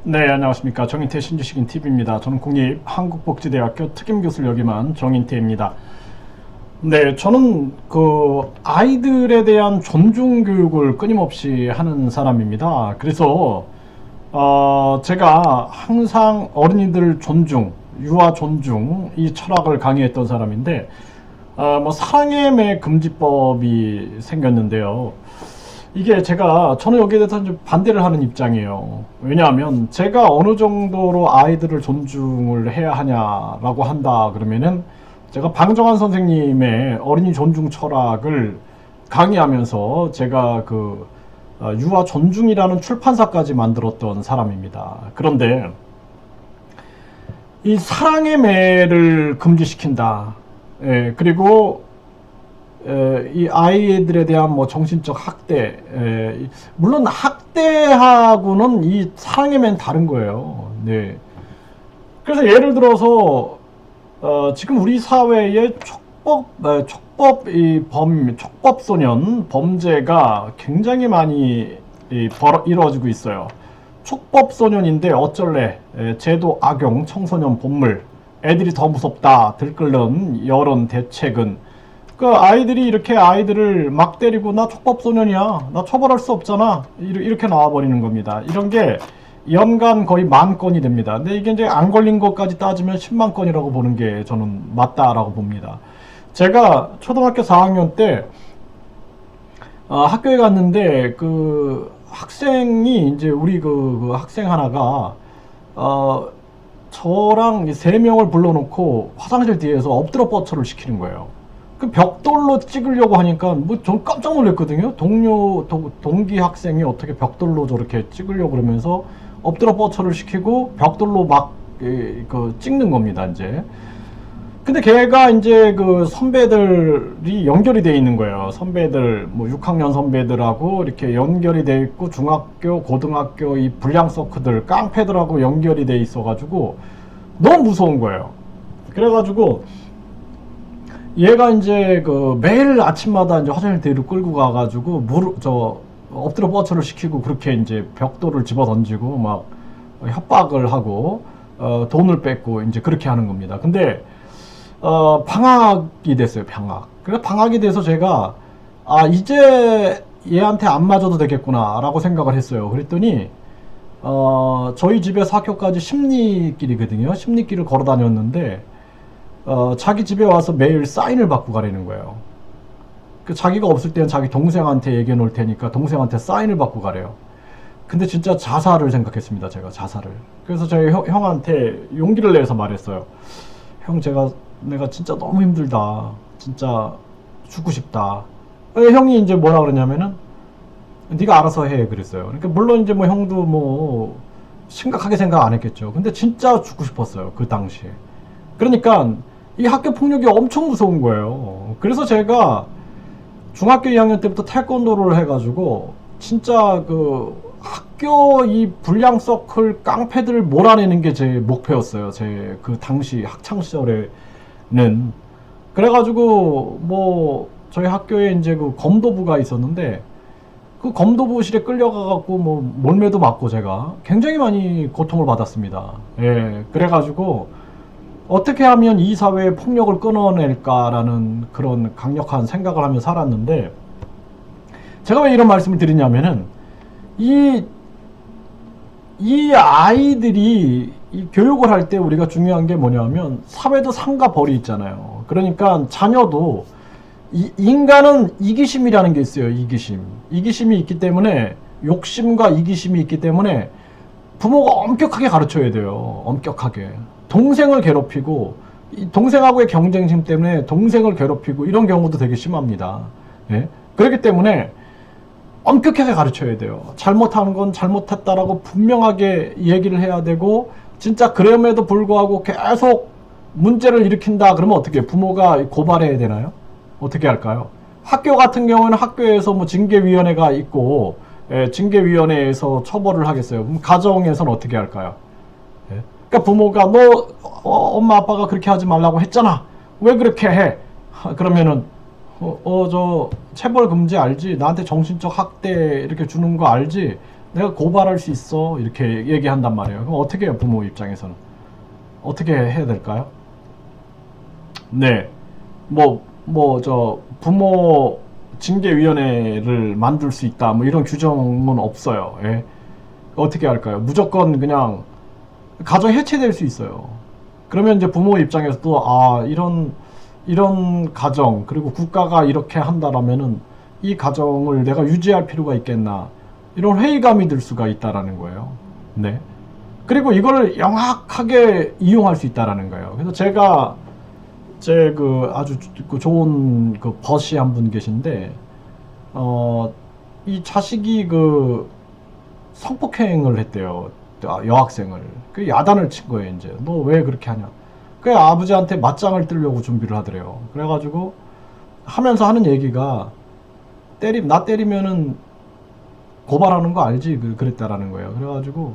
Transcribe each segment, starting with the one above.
네, 안녕하십니까. 정인태 신지식인 TV입니다. 저는 국립 한국복지대학교 특임교수를 역임한 정인태입니다. 네, 저는 아이들에 대한 존중 교육을 끊임없이 하는 사람입니다. 그래서 제가 항상 어린이들 존중, 유아 존중 이 철학을 강의했던 사람인데 뭐 사랑의 매 금지법이 생겼는데요. 이게 저는 여기에 대해서 좀 반대를 하는 입장이에요. 왜냐하면 제가 어느 정도로 아이들을 존중을 해야 하냐라고 한다 그러면은 제가 방정환 선생님의 어린이 존중 철학을 강의하면서 제가 유아 존중이라는 출판사까지 만들었던 사람입니다. 그런데 이 사랑의 매를 금지시킨다. 예, 그리고 이 아이들에 대한 뭐 정신적 학대, 물론 학대하고는 이 사랑의 매는 다른 거예요. 네. 그래서 예를 들어서 지금 우리 사회에 촉법 소년 범죄가 굉장히 많이 이루어지고 있어요. 촉법 소년인데 어쩔래? 제도 악용, 청소년 본물, 애들이 더 무섭다 들끓는 여론 대책은 아이들이 이렇게 아이들을 막 때리고 나 촉법소년이야, 나 처벌할 수 없잖아, 이렇게 나와버리는 겁니다. 이런 게 연간 거의 10,000건이 됩니다. 근데 이게 이제 안 걸린 것까지 따지면 10만 건이라고 보는 게 저는 맞다라고 봅니다. 제가 초등학교 4학년 때 학교에 갔는데 학생이 이제 우리 학생 하나가 저랑 3명을 불러놓고 화장실 뒤에서 엎드려 뻗쳐를 시키는 거예요. 그 벽돌로 찍으려고 하니까 전 깜짝 놀랐거든요. 동기 학생이 어떻게 벽돌로 저렇게 찍으려고 그러면서 엎드려 뻗쳐를 시키고 벽돌로 막 찍는 겁니다. 이제 근데 걔가 이제 선배들이 연결이 돼 있는 거예요. 선배들 뭐 6학년 선배들하고 이렇게 연결이 돼 있고 중학교 고등학교 이 불량 서크들 깡패들하고 연결이 돼 있어 가지고 너무 무서운 거예요. 그래가지고 얘가 이제 매일 아침마다 이제 화장실 뒤로 끌고 가가지고 엎드려 뻗쳐를 시키고 그렇게 이제 벽돌을 집어 던지고 막 협박을 하고 돈을 뺏고 이제 그렇게 하는 겁니다. 근데 방학이 됐어요. 그래서 방학이 돼서 제가 이제 얘한테 안 맞아도 되겠구나 라고 생각을 했어요. 그랬더니 저희 집에서 학교까지 심리길이거든요. 심리길을 걸어 다녔는데 자기 집에 와서 매일 사인을 받고 가라는 거예요. 자기가 없을 때는 자기 동생한테 얘기해 놓을 테니까 동생한테 사인을 받고 가래요. 근데 진짜 자살을 생각했습니다. 제가 자살을. 그래서 저희 형한테 용기를 내서 말했어요. 형, 내가 진짜 너무 힘들다. 진짜 죽고 싶다. 형이 이제 뭐라 그러냐면은 네가 알아서 해 그랬어요. 그러니까 물론 이제 뭐 형도 뭐 심각하게 생각 안 했겠죠. 근데 진짜 죽고 싶었어요. 그 당시에. 그러니까 이 학교 폭력이 엄청 무서운 거예요. 그래서 제가 중학교 2학년 때부터 태권도를 해가지고 진짜 학교 이 불량 서클 깡패들을 몰아내는 게 제 목표였어요. 제 당시 학창 시절에는. 그래가지고 뭐 저희 학교에 이제 검도부가 있었는데 검도부실에 끌려가갖고 뭐 몰매도 맞고 제가 굉장히 많이 고통을 받았습니다. 예, 그래가지고 어떻게 하면 이 사회의 폭력을 끊어낼까라는 그런 강력한 생각을 하며 살았는데, 제가 왜 이런 말씀을 드리냐면은 이 아이들이 이 교육을 할 때 우리가 중요한 게 뭐냐면 사회도 상과 벌이 있잖아요. 그러니까 자녀도 인간은 이기심이라는 게 있어요. 이기심이 있기 때문에, 욕심과 이기심이 있기 때문에 부모가 엄격하게 가르쳐야 돼요. 엄격하게. 동생을 괴롭히고 동생하고의 경쟁심 때문에 동생을 괴롭히고 이런 경우도 되게 심합니다. 예? 그렇기 때문에 엄격하게 가르쳐야 돼요. 잘못하는 건 잘못했다라고 분명하게 얘기를 해야 되고, 진짜 그럼에도 불구하고 계속 문제를 일으킨다 그러면 어떻게 해요? 부모가 고발해야 되나요? 어떻게 할까요? 학교 같은 경우는 학교에서 뭐 징계위원회가 있고, 징계위원회에서 처벌을 하겠어요. 그럼 가정에서는 어떻게 할까요? 예? 그러니까 부모가 너 엄마 아빠가 그렇게 하지 말라고 했잖아. 왜 그렇게 해? 그러면은 저 체벌 금지 알지? 나한테 정신적 학대 이렇게 주는 거 알지? 내가 고발할 수 있어 이렇게 얘기한단 말이에요. 그럼 어떻게 해요? 부모 입장에서는 어떻게 해야 될까요? 네, 저 부모 징계위원회를 만들 수 있다 뭐 이런 규정은 없어요. 예? 어떻게 할까요? 무조건 그냥 가정 해체될 수 있어요. 그러면 이제 부모 입장에서도 이런 가정 그리고 국가가 이렇게 한다라면은 이 가정을 내가 유지할 필요가 있겠나 이런 회의감이 들 수가 있다라는 거예요. 네. 그리고 이걸 영악하게 이용할 수 있다라는 거예요. 그래서 제가 제 그 아주 좋은 그 버시 한 분 계신데 이 자식이 그 성폭행을 했대요. 여학생을. 그 야단을 친 거예요. 이제 너 왜 그렇게 하냐. 그 아버지한테 맞짱을 뜨려고 준비를 하더래요. 그래가지고 하면서 하는 얘기가 나 때리면은 고발하는 거 알지? 그랬다라는 거예요. 그래가지고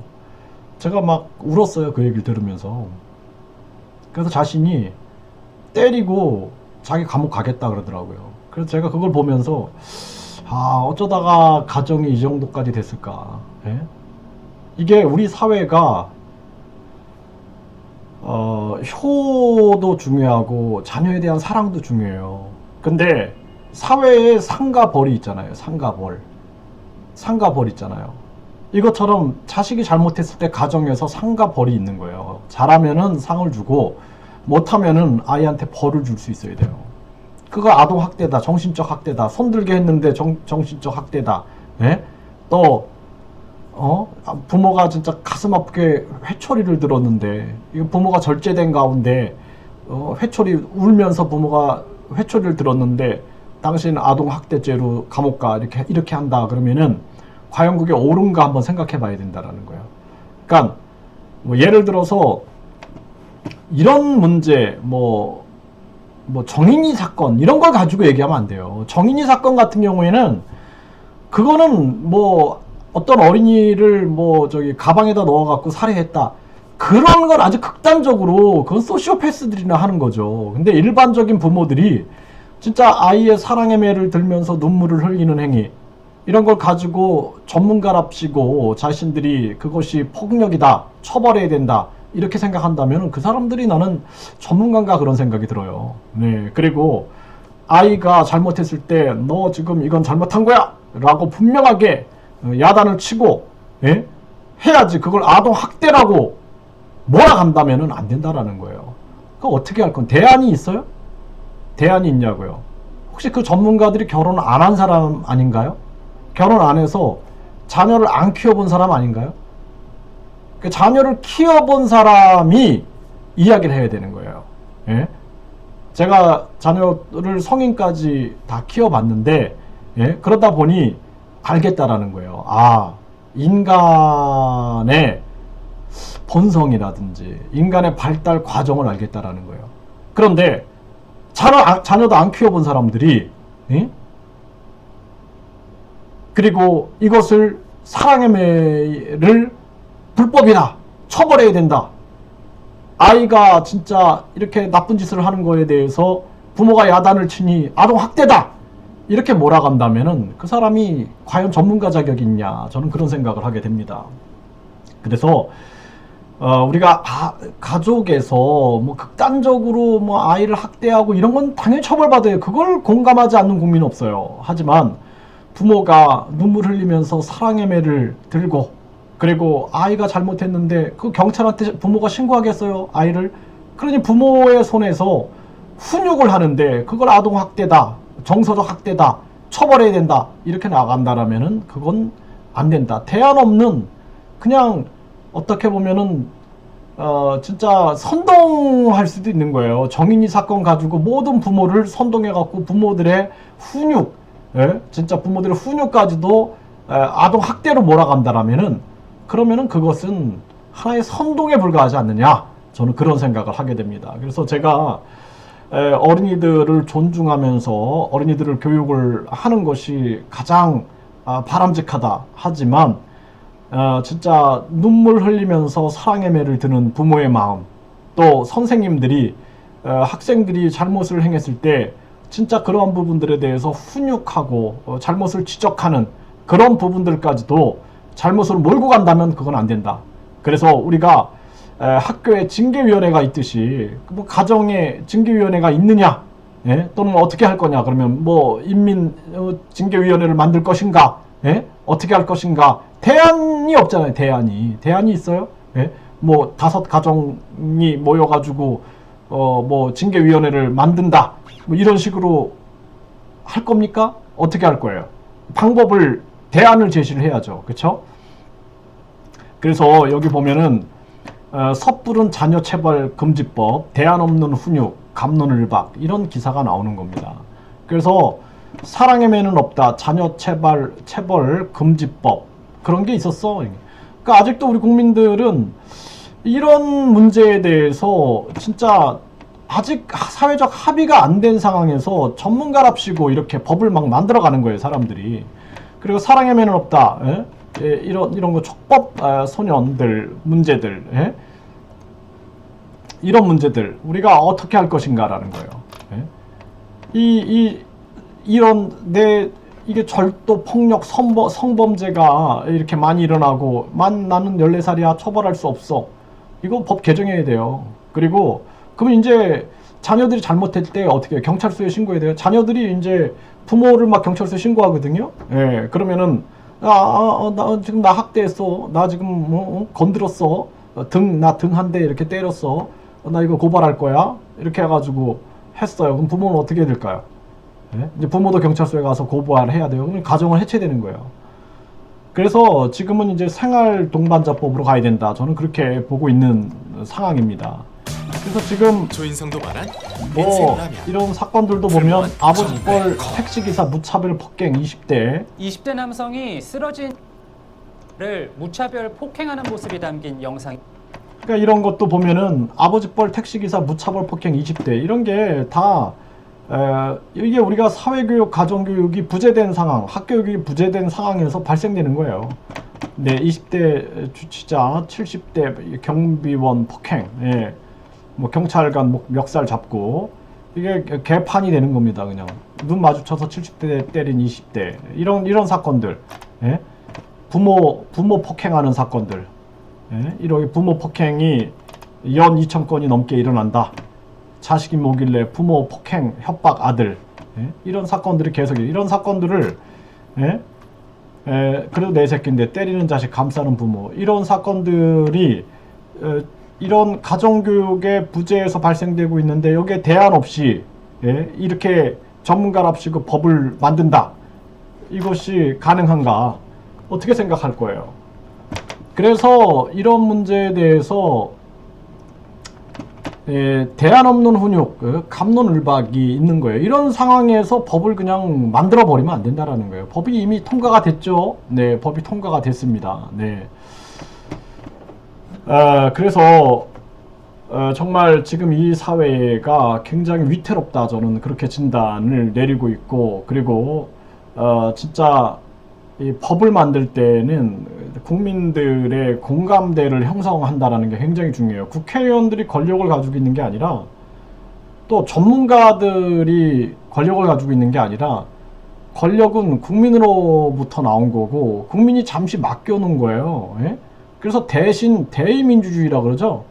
제가 막 울었어요. 그 얘기를 들으면서. 그래서 자신이 때리고 자기 감옥 가겠다 그러더라고요. 그래서 제가 그걸 보면서 어쩌다가 가정이 이 정도까지 됐을까. 예? 이게 우리 사회가 효도 중요하고 자녀에 대한 사랑도 중요해요. 근데 사회에 상과 벌이 있잖아요. 상과 벌 있잖아요. 이것처럼 자식이 잘못했을 때 가정에서 상과 벌이 있는 거예요. 잘하면은 상을 주고 못하면은 아이한테 벌을 줄 수 있어야 돼요. 그거 아동학대다, 정신적 학대다, 손들게 했는데 정신적 학대다. 예? 또 부모가 진짜 가슴 아프게 회초리를 들었는데 이거 부모가 절제된 가운데 회초리 울면서 부모가 회초리를 들었는데 당신 아동학대죄로 감옥 가 이렇게 한다 그러면은 과연 그게 옳은가 한번 생각해 봐야 된다라는 거예요. 그러니까 뭐 예를 들어서 이런 문제 뭐 정인이 사건 이런 걸 가지고 얘기하면 안 돼요. 정인이 사건 같은 경우에는 그거는 뭐 어떤 어린이를 가방에다 넣어갖고 살해했다. 그런 건 아주 극단적으로 그건 소시오패스들이나 하는 거죠. 근데 일반적인 부모들이 진짜 아이의 사랑의 매를 들면서 눈물을 흘리는 행위 이런 걸 가지고 전문가랍시고 자신들이 그것이 폭력이다, 처벌해야 된다 이렇게 생각한다면 그 사람들이 나는 전문가인가 그런 생각이 들어요. 네, 그리고 아이가 잘못했을 때 너 지금 이건 잘못한 거야 라고 분명하게 야단을 치고 해야지. 그걸 아동학대라고 몰아간다면 안 된다라는 거예요. 그거 어떻게 할 건 대안이 있어요? 대안이 있냐고요. 혹시 그 전문가들이 결혼 안 한 사람 아닌가요? 결혼 안 해서 자녀를 안 키워본 사람 아닌가요? 그 자녀를 키워본 사람이 이야기를 해야 되는 거예요. 예? 제가 자녀를 성인까지 다 키워봤는데 그러다 보니 알겠다라는 거예요. 인간의 본성이라든지 인간의 발달 과정을 알겠다라는 거예요. 그런데 자녀도 안 키워본 사람들이 그리고 이것을 사랑의 매를 불법이다, 처벌해야 된다, 아이가 진짜 이렇게 나쁜 짓을 하는 거에 대해서 부모가 야단을 치니 아동학대다 이렇게 몰아간다면은 그 사람이 과연 전문가 자격이 있냐, 저는 그런 생각을 하게 됩니다. 그래서 우리가 가족에서 극단적으로 아이를 학대하고 이런 건 당연히 처벌받아요. 그걸 공감하지 않는 국민은 없어요. 하지만 부모가 눈물 흘리면서 사랑의 매를 들고 그리고 아이가 잘못했는데 그 경찰한테 부모가 신고하겠어요, 아이를? 그러니 부모의 손에서 훈육을 하는데 그걸 아동학대다, 정서적 학대다, 처벌해야 된다 이렇게 나간다라면은 그건 안 된다. 대안 없는, 그냥 어떻게 보면은 진짜 선동할 수도 있는 거예요. 정인이 사건 가지고 모든 부모를 선동해갖고 부모들의 훈육, 진짜 부모들의 훈육까지도 아동학대로 몰아간다라면은 그러면은 그것은 하나의 선동에 불과하지 않느냐, 저는 그런 생각을 하게 됩니다. 그래서 제가 어린이들을 존중하면서 어린이들을 교육을 하는 것이 가장 바람직하다 하지만 진짜 눈물 흘리면서 사랑의 매를 드는 부모의 마음, 또 선생님들이 학생들이 잘못을 행했을 때 진짜 그러한 부분들에 대해서 훈육하고 잘못을 지적하는 그런 부분들까지도 잘못으로 몰고 간다면 그건 안 된다. 그래서 우리가 학교에 징계위원회가 있듯이 뭐 가정에 징계위원회가 있느냐, 예? 또는 어떻게 할 거냐, 그러면 뭐 인민 징계위원회를 만들 것인가, 예? 어떻게 할 것인가, 대안이 없잖아요. 대안이 있어요? 예? 뭐 5 가정이 모여가지고 뭐 징계위원회를 만든다, 뭐 이런 식으로 할 겁니까? 어떻게 할 거예요? 방법을, 대안을 제시를 해야죠. 그렇죠? 그래서 여기 보면은 섣부른 자녀 체벌 금지법, 대안 없는 훈육, 갑론을박, 이런 기사가 나오는 겁니다. 그래서 사랑의 매는 없다, 자녀 체벌 금지법, 그런 게 있었어. 그러니까 아직도 우리 국민들은 이런 문제에 대해서 진짜 아직 사회적 합의가 안 된 상황에서 전문가랍시고 이렇게 법을 막 만들어가는 거예요, 사람들이. 그리고 사랑의 매는 없다, 예? 예, 이런 거 촉법 소년들 문제들, 예? 이런 문제들 우리가 어떻게 할 것인가라는 거예요. 예? 이런 이게 절도 폭력 성범죄가 이렇게 많이 일어나고, 나는 14살이야 처벌할 수 없어. 이거 법 개정해야 돼요. 그리고 그러면 이제 자녀들이 잘못할 때 어떻게 해요? 경찰서에 신고해야 돼요. 자녀들이 이제 부모를 막 경찰서에 신고하거든요. 예, 그러면은 나 지금 나 학대했어. 나 지금 뭐 건드렸어. 나 등 한 대 이렇게 때렸어. 나 이거 고발할 거야. 이렇게 해가지고 했어요. 그럼 부모는 어떻게 해야 될까요? 예? 이제 부모도 경찰서에 가서 고발을 해야 돼요. 그럼 가정을 해체되는 거예요. 그래서 지금은 이제 생활동반자법으로 가야 된다. 저는 그렇게 보고 있는 상황입니다. 그래서 지금 조인성도 말한 뭐 이런 사건들도 보면 아버지뻘 택시기사 무차별 폭행 20대 남성이 쓰러진 를 무차별 폭행하는 모습이 담긴 영상. 그러니까 이런 것도 보면은 아버지뻘 택시기사 무차별 폭행 20대, 이런 게 다 이게 우리가 사회교육, 가정교육이 부재된 상황, 학교육이 부재된 상황에서 발생되는 거예요. 네, 20대 주치자, 70대 경비원 폭행, 예. 뭐 경찰관 멱살 잡고, 이게 개판이 되는 겁니다. 그냥 눈 마주쳐서 70대 때린 20대, 이런 사건들, 예? 부모 폭행하는 사건들, 예? 이렇게 부모 폭행이 연 2,000건이 넘게 일어난다. 자식이 뭐길래 부모 폭행 협박 아들, 예? 이런 사건들이 계속, 이런 사건들을, 예? 그래도 내 새끼인데 때리는 자식 감싸는 부모, 이런 사건들이 이런 가정교육의 부재에서 발생되고 있는데, 여기에 대안 없이, 예? 이렇게 전문가랍시고 법을 만든다. 이것이 가능한가? 어떻게 생각할 거예요? 그래서 이런 문제에 대해서 대안 없는 훈육, 갑론을박이 있는 거예요. 이런 상황에서 법을 그냥 만들어 버리면 안 된다라는 거예요. 법이 이미 통과가 됐죠. 네, 법이 통과가 됐습니다. 네. 그래서 정말 지금 이 사회가 굉장히 위태롭다, 저는 그렇게 진단을 내리고 있고, 그리고 진짜 이 법을 만들 때는 국민들의 공감대를 형성한다는 게 굉장히 중요해요. 국회의원들이 권력을 가지고 있는 게 아니라, 또 전문가들이 권력을 가지고 있는 게 아니라, 권력은 국민으로부터 나온 거고 국민이 잠시 맡겨놓은 거예요. 예? 그래서 대의민주주의라 그러죠.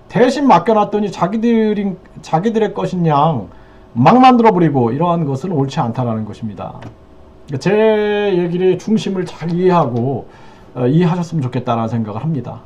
대신 맡겨놨더니 자기들의 것인 양 막 만들어버리고, 이러한 것은 옳지 않다라는 것입니다. 제 얘기의 중심을 잘 이해하셨으면 좋겠다는 생각을 합니다.